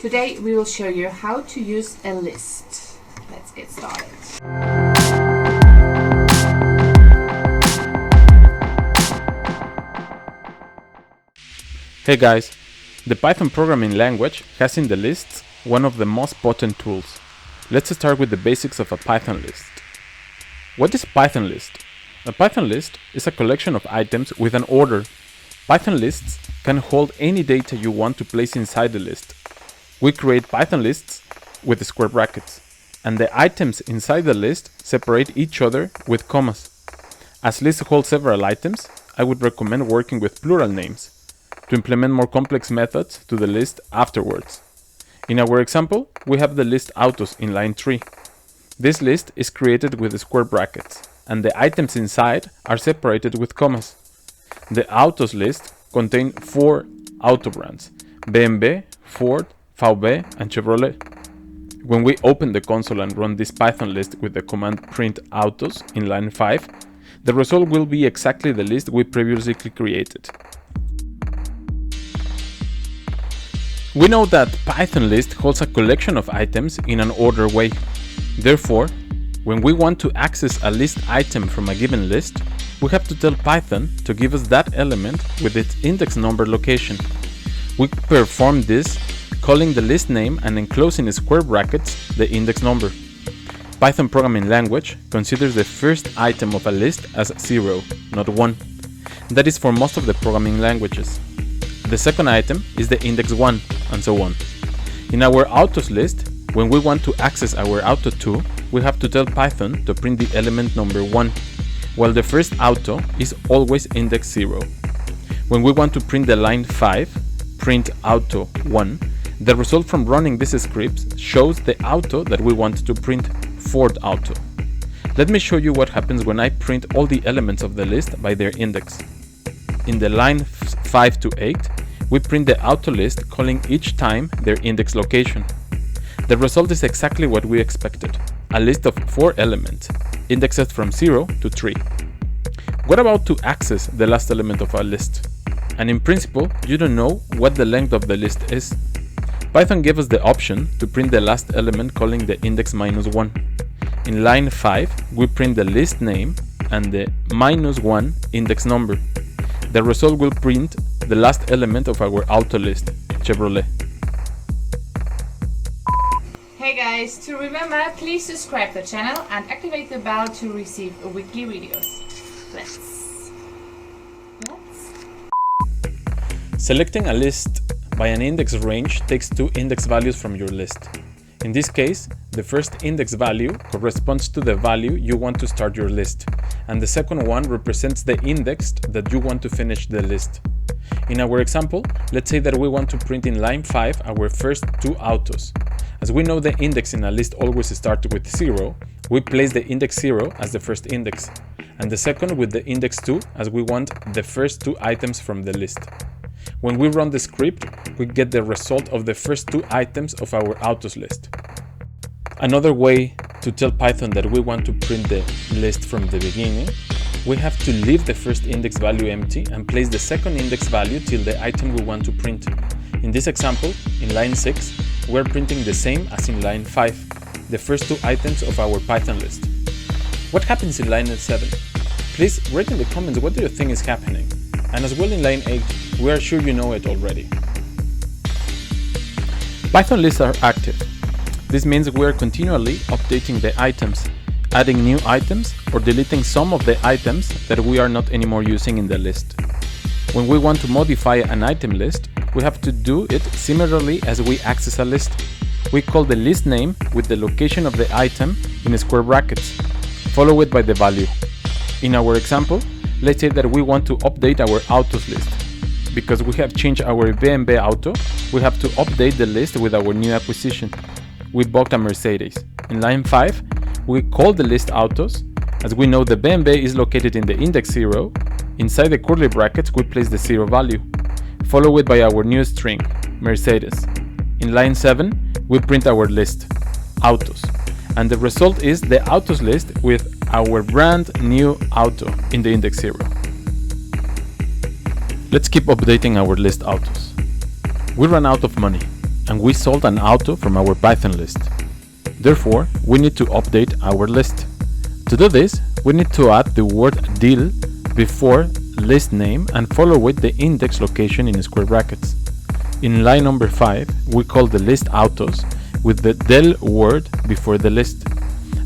Today we will show you how to use a list. Let's get started. Hey guys, the Python programming language has in the lists one of the most potent tools. Let's start with the basics of a Python list. What is a Python list? A Python list is a collection of items with an order. Python lists can hold any data you want to place inside the list. We create Python lists with square brackets, and the items inside the list separate each other with commas. As lists hold several items, I would recommend working with plural names to implement more complex methods to the list afterwards. In our example, we have the list autos in line 3. This list is created with square brackets, and the items inside are separated with commas. The autos list contains 4 auto brands: BMW, Ford, VW, and Chevrolet. When we open the console and run this Python list with the command print autos in line 5, the result will be exactly the list we previously created. We know that Python list holds a collection of items in an ordered way. Therefore, when we want to access a list item from a given list, we have to tell Python to give us that element with its index number location. We perform this calling the list name and enclosing in square brackets the index number. Python programming language considers the first item of a list as 0, not 1. That is for most of the programming languages. The second item is the index 1, and so on. In our autos list, when we want to access our auto 2, we have to tell Python to print the element number 1, while the first auto is always index 0. When we want to print the line 5, print auto 1, the result from running this script shows the auto that we want to print, Ford auto. Let me show you what happens when I print all the elements of the list by their index. In the line 5 to 8, we print the auto list calling each time their index location. The result is exactly what we expected, a list of 4 elements, indexed from 0 to 3. What about to access the last element of a list? And in principle, you don't know what the length of the list is. Python gave us the option to print the last element calling the index -1. In line 5, we print the list name and the -1 index number. The result will print the last element of our auto list, Chevrolet. Hey guys, to remember, please subscribe to the channel and activate the bell to receive weekly videos. Let's. Selecting a list by an index range takes 2 index values from your list. In this case, the first index value corresponds to the value you want to start your list, and the second one represents the index that you want to finish the list. In our example, let's say that we want to print in line 5 our first 2 autos. As we know the index in a list always starts with 0, we place the index 0 as the first index, and the second with the index 2 as we want the first 2 items from the list. When we run the script, we get the result of the first 2 items of our autos list. Another way to tell Python that we want to print the list from the beginning, we have to leave the first index value empty and place the second index value till the item we want to print. In this example, in line 6, we're printing the same as in line 5, the first 2 items of our Python list. What happens in line 7? Please write in the comments what do you think is happening. And as well in line 8, we are sure you know it already. Python lists are active. This means we are continually updating the items, adding new items, or deleting some of the items that we are not anymore using in the list. When we want to modify an item list, we have to do it similarly as we access a list. We call the list name with the location of the item in square brackets, followed by the value. In our example, let's say that we want to update our autos list. Because we have changed our BMW auto, we have to update the list with our new acquisition. We bought a Mercedes. In line 5, we call the list autos. As we know the BMW is located in the index 0, inside the curly brackets we place the 0 value, followed by our new string, Mercedes. In line 7, we print our list, autos, and the result is the autos list with our brand new auto in the index 0. Let's keep updating our list autos. We ran out of money. and we sold an auto from our Python list. Therefore, we need to update our list. To do this, we need to add the word deal before list name and follow with the index location in square brackets. In line number 5, we call the list autos with the del word before the list.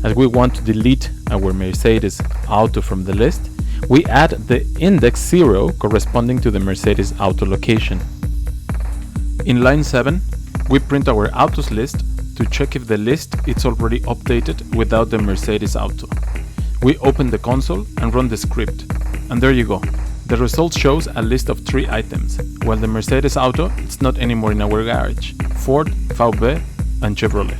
As we want to delete our Mercedes auto from the list, we add the index 0 corresponding to the Mercedes auto location. In line 7, we print our autos list to check if the list is already updated without the Mercedes auto. We open the console and run the script, and there you go. The result shows a list of 3 items, while the Mercedes auto is not anymore in our garage: Ford, VW, and Chevrolet.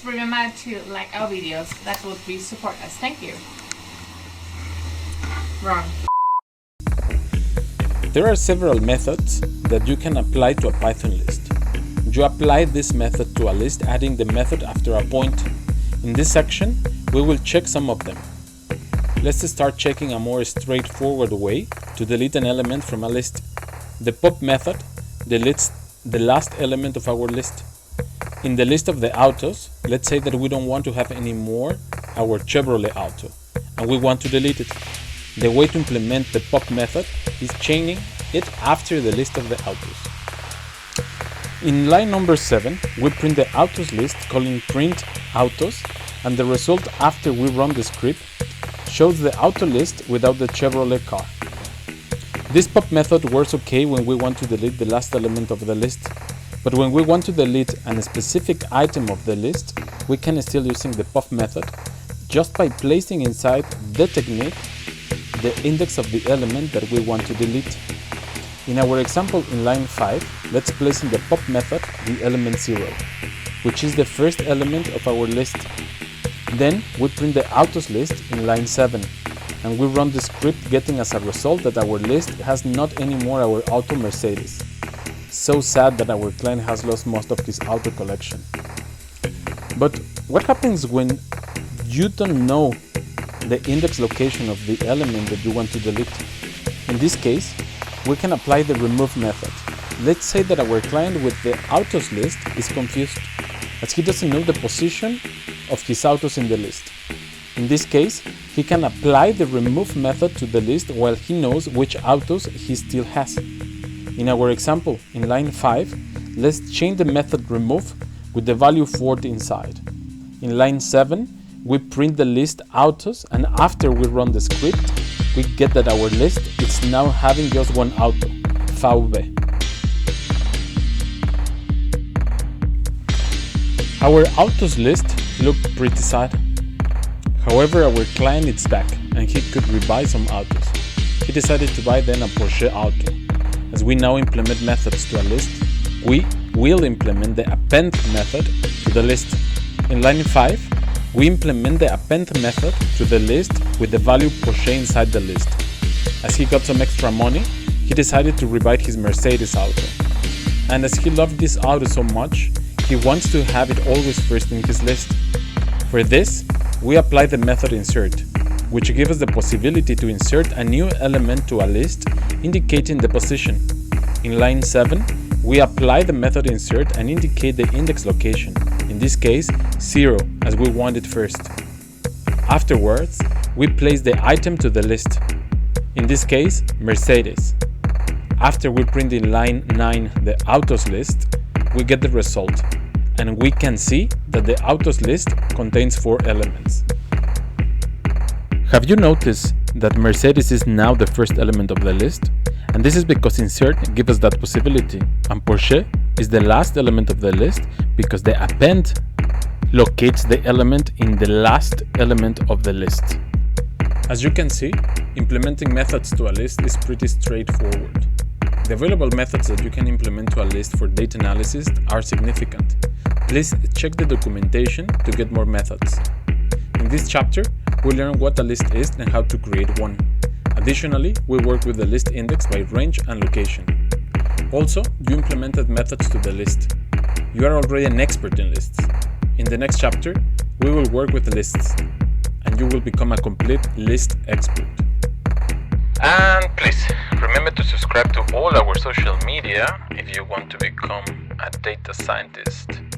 Remember to like our videos, that would be support us. Thank you. Wrong. There are several methods that you can apply to a Python list. You apply this method to a list adding the method after a point. In this section, we will check some of them. Let's start checking a more straightforward way to delete an element from a list. The pop method deletes the last element of our list. In the list of the autos, let's say that we don't want to have anymore our Chevrolet auto, and we want to delete it. The way to implement the pop method is chaining it after the list of the autos. In line number 7, we print the autos list calling print autos, and the result after we run the script shows the auto list without the Chevrolet car. This pop method works okay when we want to delete the last element of the list. But when we want to delete a specific item of the list, we can still using the pop method just by placing inside the technique the index of the element that we want to delete. In our example in line 5, let's place in the pop method the element 0, which is the first element of our list. Then we print the autos list in line 7, and we run the script getting as a result that our list has not anymore our auto Mercedes. So sad that our client has lost most of his auto collection. But what happens when you don't know the index location of the element that you want to delete? In this case, we can apply the remove method. Let's say that our client with the autos list is confused, as he doesn't know the position of his autos in the list. In this case, he can apply the remove method to the list while he knows which autos he still has. In our example, in line 5, let's change the method remove with the value Ford inside. In line 7, we print the list autos, and after we run the script, we get that our list is now having just one auto, VW. Our autos list looked pretty sad. However, our client is back and he could rebuy some autos. He decided to buy then a Porsche auto. As we now implement methods to a list, we will implement the append method to the list. In line 5, we implement the append method to the list with the value Porsche inside the list. As he got some extra money, he decided to rebuy his Mercedes auto. And as he loved this auto so much, he wants to have it always first in his list. For this, we apply the method insert, which gives us the possibility to insert a new element to a list indicating the position. In line 7, we apply the method insert and indicate the index location, in this case 0, as we want it first. Afterwards, we place the item to the list, in this case Mercedes. After we print in line 9 the autos list, we get the result, and we can see that the autos list contains 4 elements. Have you noticed that Mercedes is now the first element of the list? And this is because insert gives us that possibility, and Porsche is the last element of the list because the append locates the element in the last element of the list. As you can see, implementing methods to a list is pretty straightforward. The available methods that you can implement to a list for data analysis are significant. Please check the documentation to get more methods. In this chapter, we learn what a list is and how to create one. Additionally, we work with the list index by range and location. Also, you implemented methods to the list. You are already an expert in lists. In the next chapter, we will work with lists, and you will become a complete list expert. And please, Remember to subscribe to all our social media if you want to become a data scientist.